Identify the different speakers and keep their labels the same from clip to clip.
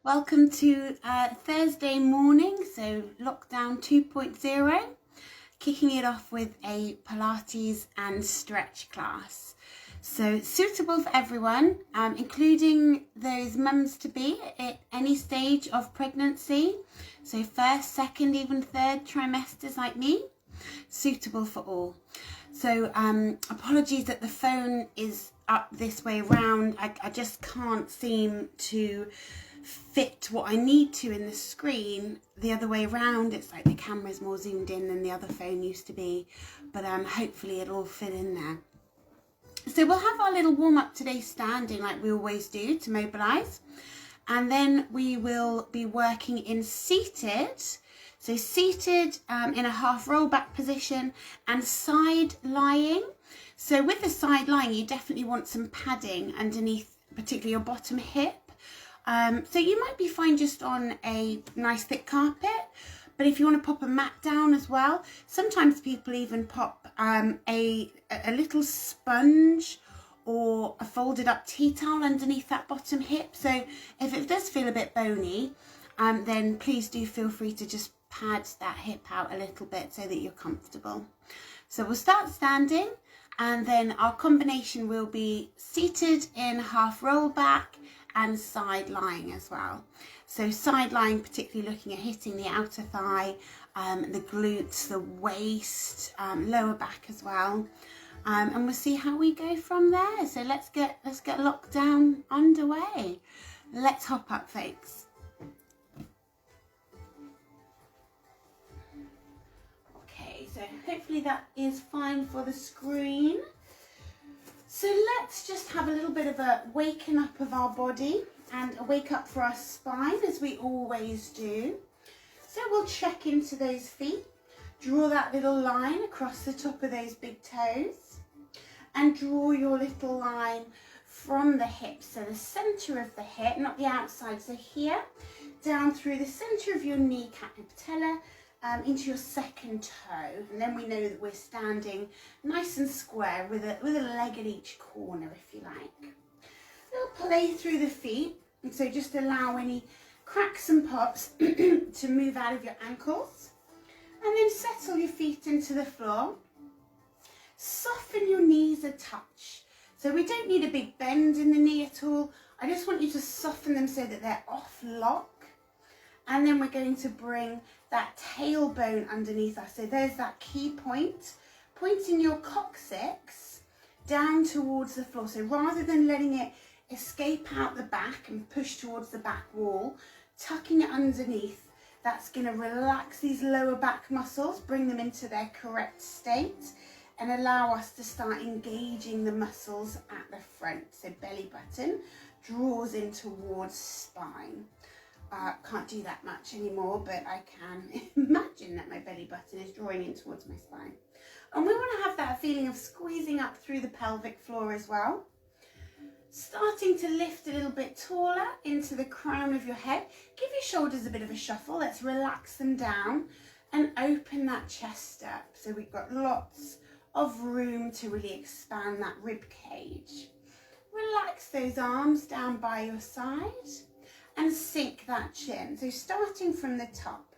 Speaker 1: Welcome to Thursday morning, so lockdown 2.0, kicking it off with a Pilates and Stretch class. So suitable for everyone, including those mums-to-be at any stage of pregnancy, so first, second, even third trimesters like me, suitable for all. So apologies that the phone is up this way round. I just can't seem to fit what I need to in the screen the other way around. It's like the camera's more zoomed in than the other phone used to be, but hopefully it'll all fit in there. So we'll have our little warm-up today standing like we always do to mobilise, and then we will be working in seated. So seated in a half roll back position and side lying. So with the side lying, you definitely want some padding underneath, particularly your bottom hip. So you might be fine just on a nice thick carpet, but if you want to pop a mat down as well, sometimes people even pop a little sponge or a folded up tea towel underneath that bottom hip. So if it does feel a bit bony, then please do feel free to just pad that hip out a little bit so that you're comfortable. So we'll start standing, and then our combination will be seated in half roll back and side lying as well. So side lying, particularly looking at hitting the outer thigh, the glutes, the waist, lower back as well. And we'll see how we go from there. So let's get lockdown underway. Let's hop up, folks. Okay, so hopefully that is fine for the screen. So let's just have a little bit of a waken up of our body and a wake up for our spine, as we always do. So we'll check into those feet, draw that little line across the top of those big toes, and draw your little line from the hip, so the centre of the hip, not the outside, so here, down through the centre of your kneecap and patella, into your second toe, and then we know that we're standing nice and square with a leg at each corner, if you like. A little play through the feet, and so just allow any cracks and pops to move out of your ankles, and then settle your feet into the floor. Soften your knees a touch, so we don't need a big bend in the knee at all. I just want you to soften them so that they're off lock. And then we're going to bring that tailbone underneath us. So there's that key point, pointing your coccyx down towards the floor. So rather than letting it escape out the back and push towards the back wall, tucking it underneath, that's going to relax these lower back muscles, bring them into their correct state, and allow us to start engaging the muscles at the front. So belly button draws in towards spine. Can't do that much anymore, but I can imagine that my belly button is drawing in towards my spine. And we want to have that feeling of squeezing up through the pelvic floor as well. Starting to lift a little bit taller into the crown of your head. Give your shoulders a bit of a shuffle. Let's relax them down and open that chest up. So we've got lots of room to really expand that rib cage. Relax those arms down by your side and sink that chin. So starting from the top.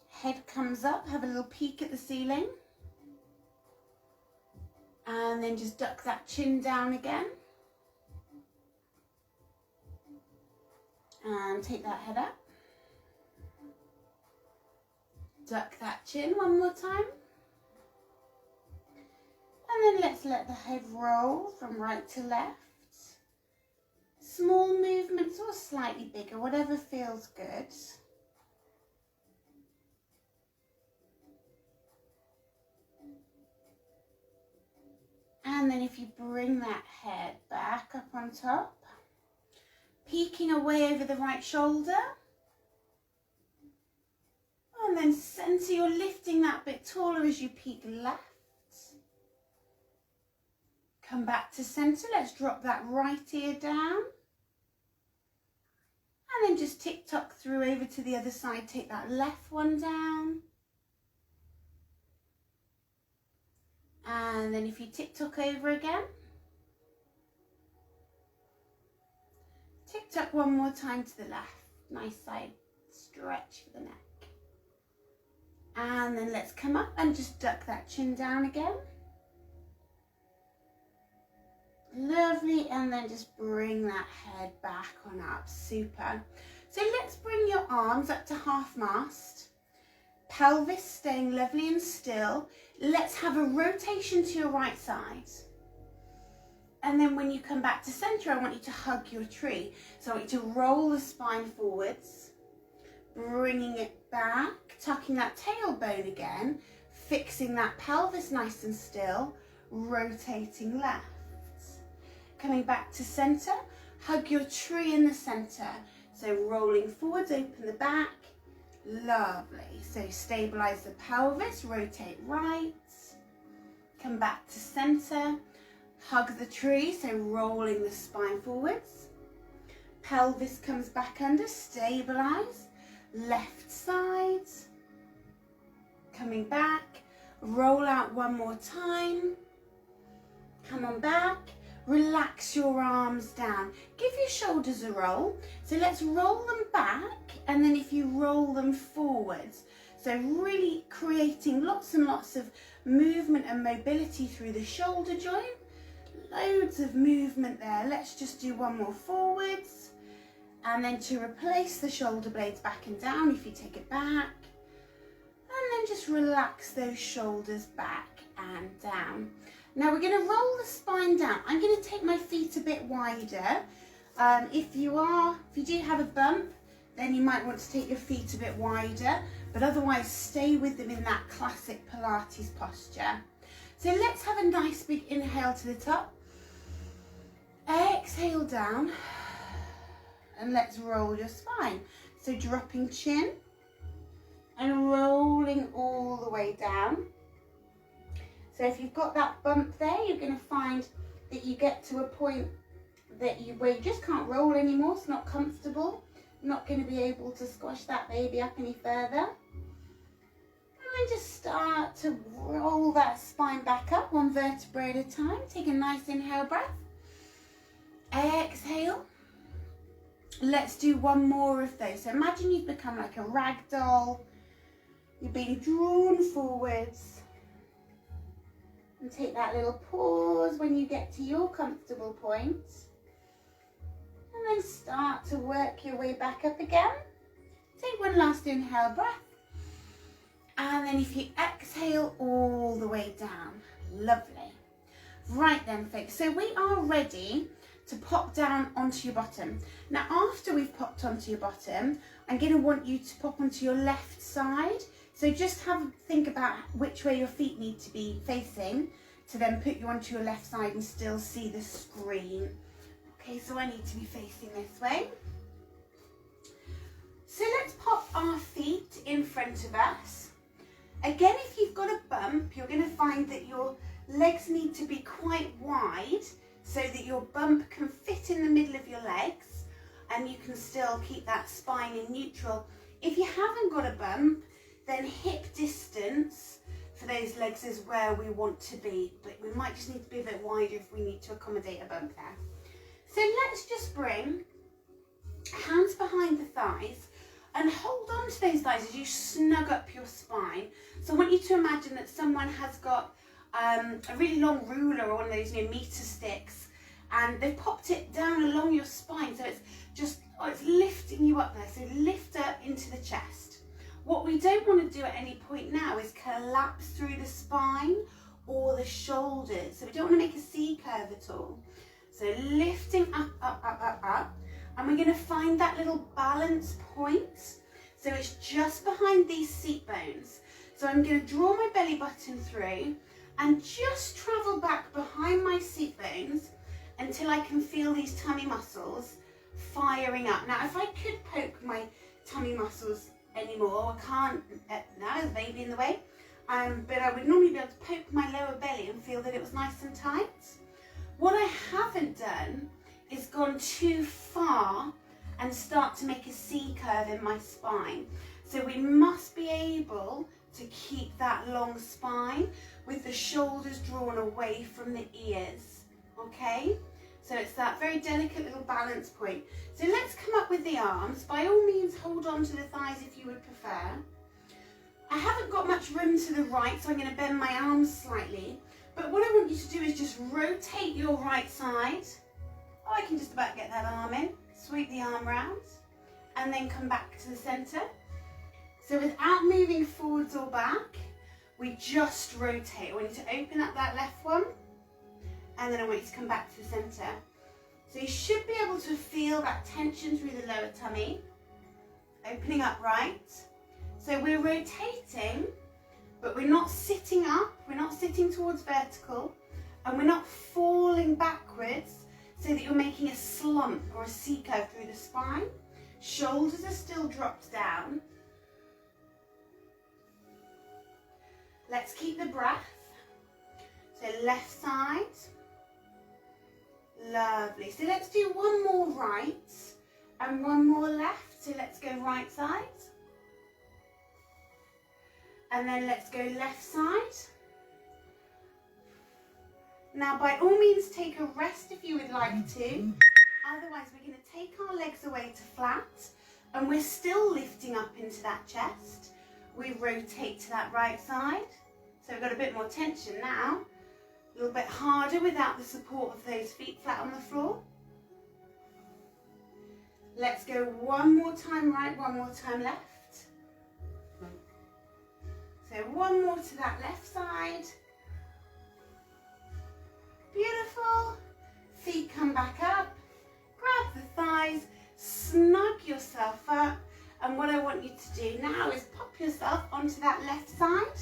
Speaker 1: Head comes up, have a little peek at the ceiling. And then just duck that chin down again. And take that head up. Duck that chin one more time. And then let's let the head roll from right to left. Small movements or slightly bigger, whatever feels good. And then if you bring that head back up on top, peeking away over the right shoulder. And then center, you're lifting that bit taller as you peek left. Come back to center, let's drop that right ear down. And then just tick-tock through over to the other side, take that left one down. And then if you tick-tock over again. tuck one more time to the left. Nice side stretch for the neck. And then let's come up and just duck that chin down again. Lovely, and then just bring that head back on up. Super. So let's bring your arms up to half mast. Pelvis staying lovely and still. Let's have a rotation to your right side. And then when you come back to center, I want you to hug your tree. So I want you to roll the spine forwards, bringing it back, tucking that tailbone again, fixing that pelvis nice and still, rotating left. Coming back to center, hug your tree in the center. So rolling forwards, open the back. Lovely. So stabilize the pelvis, rotate right. Come back to center. Hug the tree, so rolling the spine forwards. Pelvis comes back under, stabilize. Left side. Coming back. Roll out one more time. Come on back. Relax your arms down. Give your shoulders a roll. So let's roll them back, and then if you roll them forwards. So really creating lots and lots of movement and mobility through the shoulder joint. Loads of movement there. Let's just do one more forwards. And then to replace the shoulder blades back and down, if you take it back. And then just relax those shoulders back and down. Now we're going to roll the spine down. I'm going to take my feet a bit wider. If you do have a bump, then you might want to take your feet a bit wider, but otherwise stay with them in that classic Pilates posture. So let's have a nice big inhale to the top. Exhale down, and let's roll your spine. So dropping chin and rolling all the way down. So if you've got that bump there, you're going to find that you get to a point where you just can't roll anymore. It's not comfortable. You're not going to be able to squash that baby up any further. And then just start to roll that spine back up, one vertebrae at a time. Take a nice inhale breath. Exhale. Let's do one more of those. So imagine you've become like a rag doll. You're being drawn forwards. And take that little pause when you get to your comfortable point. And then start to work your way back up again. Take one last inhale breath. And then if you exhale all the way down. Lovely. Right then, folks. So we are ready to pop down onto your bottom. Now, after we've popped onto your bottom, I'm going to want you to pop onto your left side. So just have a think about which way your feet need to be facing to then put you onto your left side and still see the screen. Okay, so I need to be facing this way. So let's pop our feet in front of us. Again, if you've got a bump, you're going to find that your legs need to be quite wide so that your bump can fit in the middle of your legs and you can still keep that spine in neutral. If you haven't got a bump, then hip distance for those legs is where we want to be, but we might just need to be a bit wider if we need to accommodate a bump there. So let's just bring hands behind the thighs and hold on to those thighs as you snug up your spine. So I want you to imagine that someone has got a really long ruler or one of those meter sticks, and they've popped it down along your spine, so it's just it's lifting you up there. So lift up into the chest. What we don't want to do at any point now is collapse through the spine or the shoulders. So we don't want to make a C curve at all. So lifting up, up, up, up, up. And we're going to find that little balance point. So it's just behind these seat bones. So I'm going to draw my belly button through and just travel back behind my seat bones until I can feel these tummy muscles firing up. Now, if I could poke my tummy muscles anymore, I can't now, there's a baby in the way, but I would normally be able to poke my lower belly and feel that it was nice and tight. What I haven't done is gone too far and start to make a C curve in my spine. So we must be able to keep that long spine with the shoulders drawn away from the ears, okay? So it's that very delicate little balance point. So let's come up with the arms. By all means, hold on to the thighs if you would prefer. I haven't got much room to the right, so I'm going to bend my arms slightly. But what I want you to do is just rotate your right side. Oh, I can just about get that arm in. Sweep the arm round and then come back to the centre. So without moving forwards or back, we just rotate. I want you to open up that left one and then I want you to come back to the centre. So you should be able to feel that tension through the lower tummy. Opening up right. So we're rotating, but we're not sitting up, we're not sitting towards vertical, and we're not falling backwards so that you're making a slump or a C curve through the spine. Shoulders are still dropped down. Let's keep the breath. So left side. Lovely. So let's do one more right and one more left. So let's go right side. And then let's go left side. Now by all means take a rest if you would like to. Otherwise we're going to take our legs away to flat and we're still lifting up into that chest. We rotate to that right side. So we've got a bit more tension now. A little bit harder without the support of those feet flat on the floor. Let's go one more time right, one more time left. So one more to that left side. Beautiful. Feet come back up. Grab the thighs. Snug yourself up. And what I want you to do now is pop yourself onto that left side.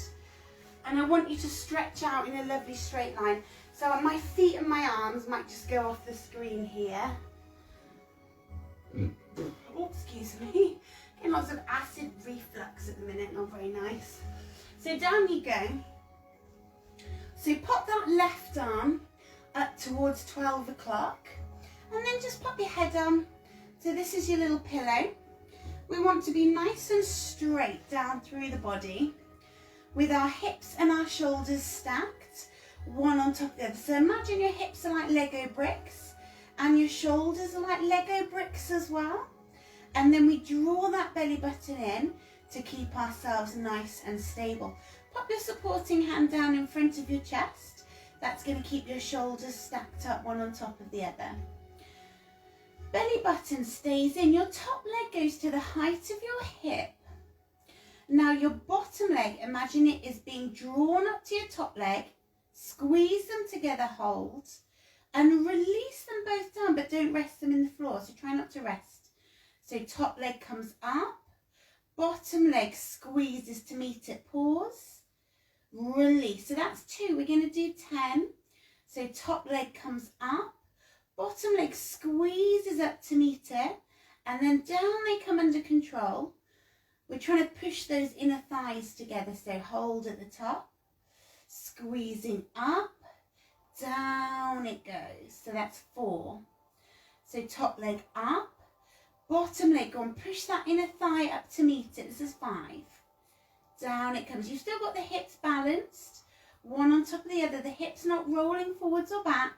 Speaker 1: And I want you to stretch out in a lovely straight line. So my feet and my arms might just go off the screen here. Oh, excuse me. Getting lots of acid reflux at the minute, not very nice. So down you go. So pop that left arm up towards 12 o'clock. And then just pop your head on. So this is your little pillow. We want to be nice and straight down through the body, with our hips and our shoulders stacked, one on top of the other. So imagine your hips are like Lego bricks and your shoulders are like Lego bricks as well. And then we draw that belly button in to keep ourselves nice and stable. Pop your supporting hand down in front of your chest. That's going to keep your shoulders stacked up one on top of the other. Belly button stays in. Your top leg goes to the height of your hip. Now your bottom leg, imagine it is being drawn up to your top leg. Squeeze them together, hold, and release them both down, but don't rest them in the floor. So try not to rest. So top leg comes up, bottom leg squeezes to meet it. Pause, release. So that's 2. We're going to do 10. So top leg comes up, bottom leg squeezes up to meet it, and then down they come under control. We're trying to push those inner thighs together, so hold at the top, squeezing up, down it goes. So that's 4. So top leg up, bottom leg, go and push that inner thigh up to meet it. This is 5. Down it comes. You've still got the hips balanced, one on top of the other, the hips not rolling forwards or back.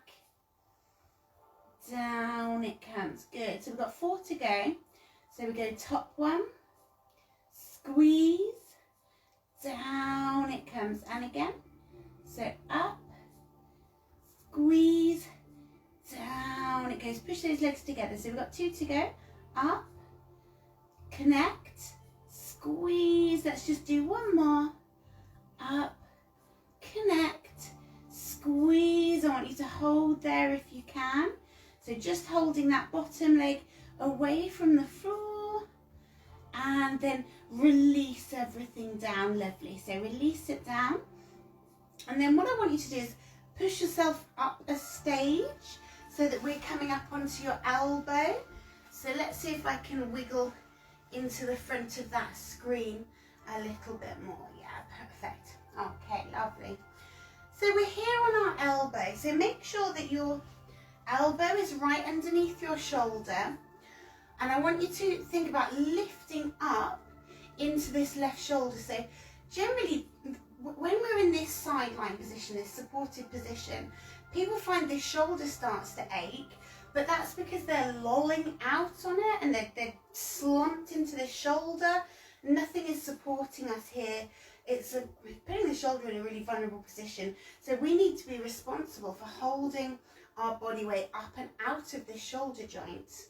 Speaker 1: Down it comes. Good. So we've got 4 to go. So we go top one, squeeze, down it comes, and again. So up, squeeze, down it goes. Push those legs together. So we've got 2 to go. Up, connect, squeeze. Let's just do one more. Up, connect, squeeze. I want you to hold there if you can. So just holding that bottom leg away from the floor, and then release everything down. Lovely. So release it down. And then what I want you to do is push yourself up a stage so that we're coming up onto your elbow. So let's see if I can wiggle into the front of that screen a little bit more. Yeah, perfect. Okay, lovely. So we're here on our elbow. So make sure that your elbow is right underneath your shoulder. And I want you to think about lifting up into this left shoulder. So generally, when we're in this sideline position, this supported position, people find their shoulder starts to ache, but that's because they're lolling out on it and they're slumped into the shoulder. Nothing is supporting us here. It's putting the shoulder in a really vulnerable position. So we need to be responsible for holding our body weight up and out of the shoulder joint.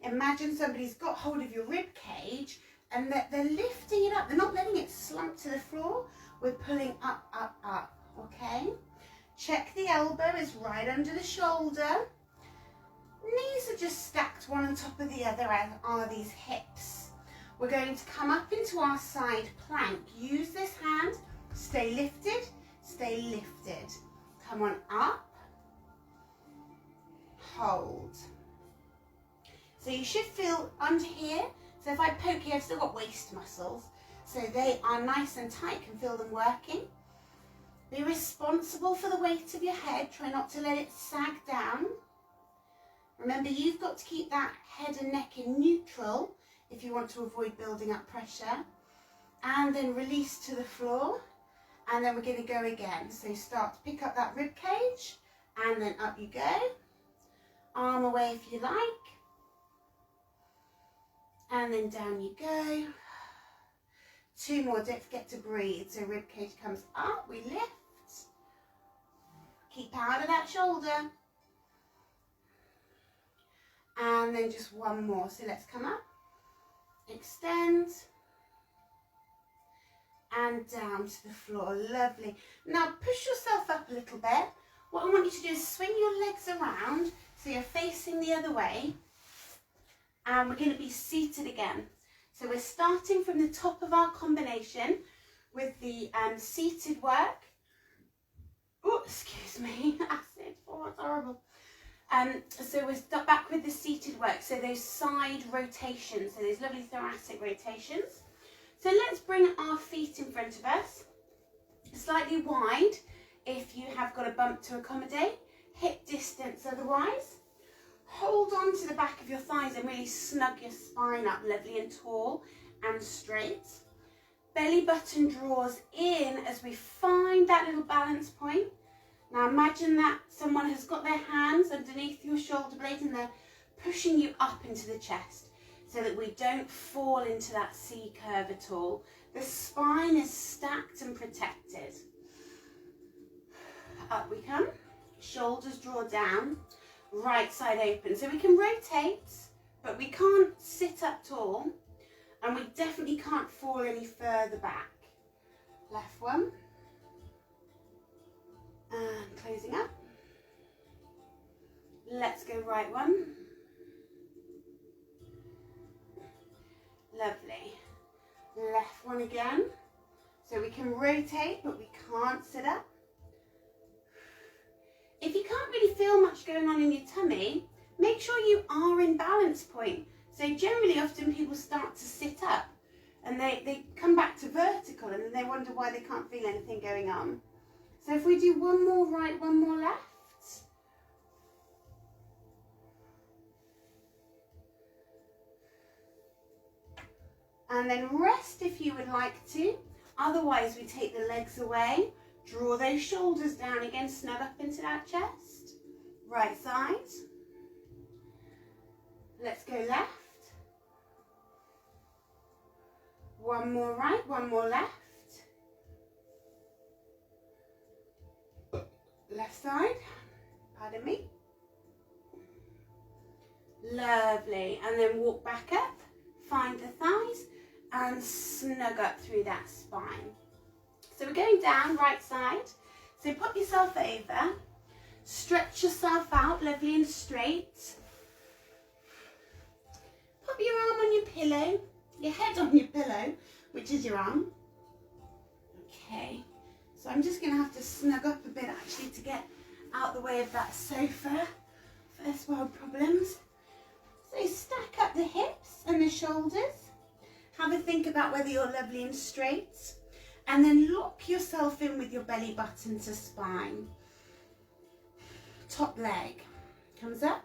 Speaker 1: Imagine somebody's got hold of your rib cage and they're lifting it up. They're not letting it slump to the floor. We're pulling up, up, up, okay? Check the elbow is right under the shoulder. Knees are just stacked one on top of the other, as are these hips. We're going to come up into our side plank. Use this hand, stay lifted, stay lifted. Come on up, hold. So you should feel under here. So if I poke you, I've still got waist muscles. So they are nice and tight, can feel them working. Be responsible for the weight of your head. Try not to let it sag down. Remember, you've got to keep that head and neck in neutral if you want to avoid building up pressure. And then release to the floor. And then we're going to go again. So start to pick up that rib cage and then up you go. Arm away if you like. And then down you go. 2 more, don't forget to breathe. So rib cage comes up, we lift. Keep out of that shoulder. And then just 1 more. So let's come up, extend, and down to the floor. Lovely. Now push yourself up a little bit. What I want you to do is swing your legs around so you're facing the other way. And we're going to be seated again. So we're starting from the top of our combination with the seated work. Oh, excuse me, acid. Oh, it's horrible. So we're back with the seated work. So those side rotations, so those lovely thoracic rotations. So let's bring our feet in front of us, slightly wide if you have got a bump to accommodate, hip distance otherwise. Hold on to the back of your thighs and really snug your spine up, lovely and tall and straight. Belly button draws in as we find that little balance point. Now imagine that someone has got their hands underneath your shoulder blades and they're pushing you up into the chest so that we don't fall into that C curve at all. The spine is stacked and protected. Up we come, shoulders draw down. Right side open. So we can rotate, but we can't sit up tall, and we definitely can't fall any further back. Left one. And closing up. Let's go right one. Lovely. Left one again. So we can rotate, but we can't sit up. If you can't really feel much going on in your tummy, make sure you are in balance point. So generally, often people start to sit up and they come back to vertical and then they wonder why they can't feel anything going on. So if we do 1 more right, 1 more left. And then rest if you would like to. Otherwise, we take the legs away. Draw those shoulders down again, snug up into that chest. Right side. Let's go left. 1 more right, 1 more left. Left side. Pardon me. Lovely. And then walk back up, find the thighs, and snug up through that spine. So we're going down, right side. So pop yourself over, stretch yourself out, lovely and straight. Pop your arm on your pillow, your head on your pillow, which is your arm. Okay, so I'm just gonna have to snug up a bit actually to get out the way of that sofa. First world problems. So stack up the hips and the shoulders. Have a think about whether you're lovely and straight. And then lock yourself in with your belly button to spine. Top leg comes up.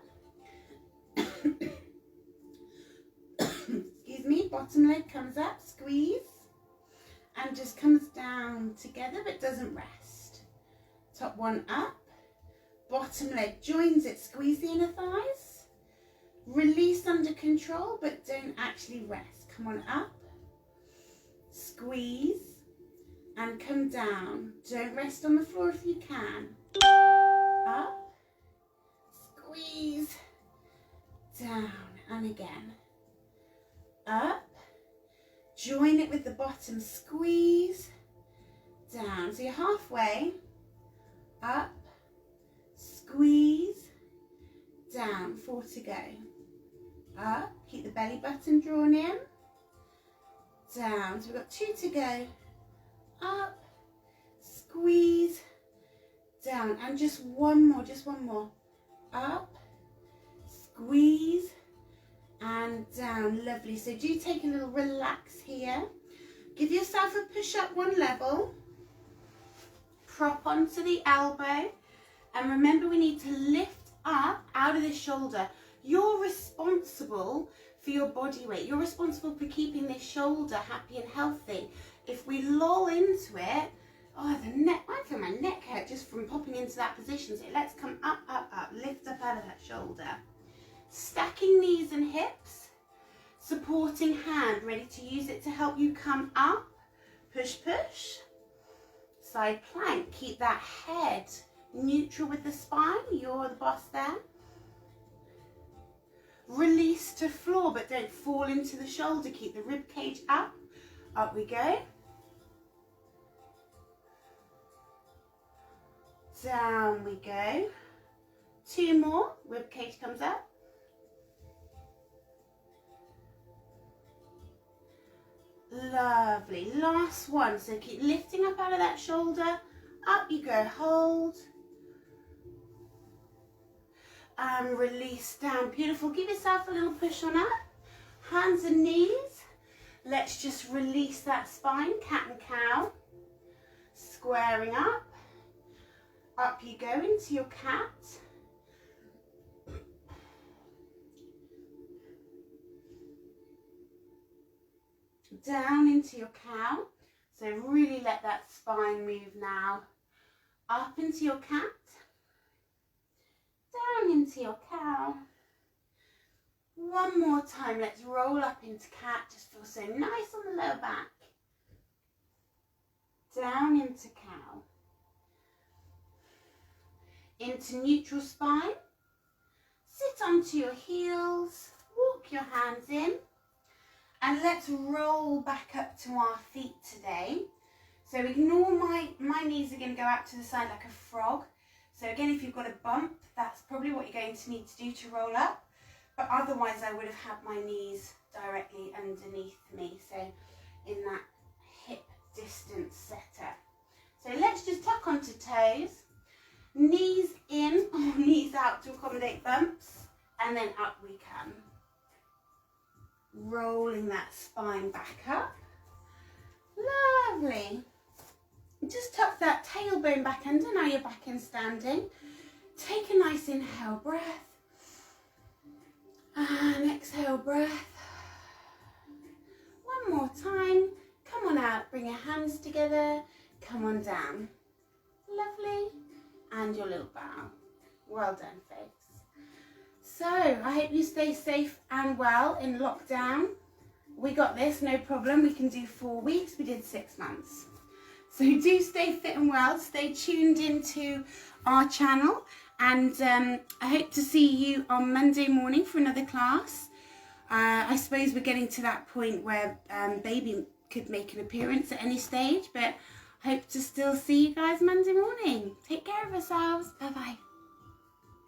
Speaker 1: Excuse me, bottom leg comes up, squeeze. And just comes down together but doesn't rest. Top one up, Bottom leg joins it, squeeze the inner thighs. Release under control, but don't actually rest. Come on up. Squeeze and come down. Don't rest on the floor if you can. Up. Squeeze. Down and again. Up. Join it with the bottom. Squeeze. Down. So you're halfway. Up. Squeeze. Down. 4 to go. Up. Keep the belly button drawn in. Down. So we've got 2 to go. Up. Squeeze. Down. And just one more. Just one more. Up. Squeeze. And down. Lovely. So do take a little relax here. Give yourself a push up one level. Prop onto the elbow. And remember, we need to lift up out of the shoulder. You're responsible for your body weight. You're responsible for keeping this shoulder happy and healthy. If we loll into it, oh, the neck, I feel my neck hurt just from popping into that position. So let's come up, up, up, lift up out of that shoulder. Stacking knees and hips, supporting hand, ready to use it to help you come up. Push, push. Side plank, keep that head neutral with the spine. You're the boss there. Release to floor, but don't fall into the shoulder. Keep the rib cage up. Up we go. Down we go. 2 more. Rib cage comes up. Lovely. Last one. So keep lifting up out of that shoulder. Up you go. Hold. And release down. Beautiful. Give yourself a little push on up. Hands and knees. Let's just release that spine. Cat and cow. Squaring up. Up you go into your cat. Down into your cow. So really let that spine move now. Up into your cat. Down into your cow. One more time. Let's roll up into cat. Just feel so nice on the lower back. Down into cow. Into neutral spine. Sit onto your heels. Walk your hands in. And let's roll back up to our feet today. So ignore my knees are going to go out to the side like a frog. So again, if you've got a bump, that's probably what you're going to need to do to roll up. But otherwise, I would have had my knees directly underneath me. So in that hip distance setup. So let's just tuck onto toes. Knees in or knees out to accommodate bumps. And then up we come. Rolling that spine back up. Lovely. Just tuck that tailbone back under. Now you're back in standing. Take a nice inhale breath. And exhale breath. One more time. Come on out. Bring your hands together. Come on down. Lovely. And your little bow. Well done, folks. So, I hope you stay safe and well in lockdown. We got this, no problem. We can do 4 weeks. We did 6 months. So do stay fit and well. Stay tuned into our channel. And I hope to see you on Monday morning for another class. I suppose we're getting to that point where baby could make an appearance at any stage. But I hope to still see you guys Monday morning. Take care of yourselves. Bye-bye.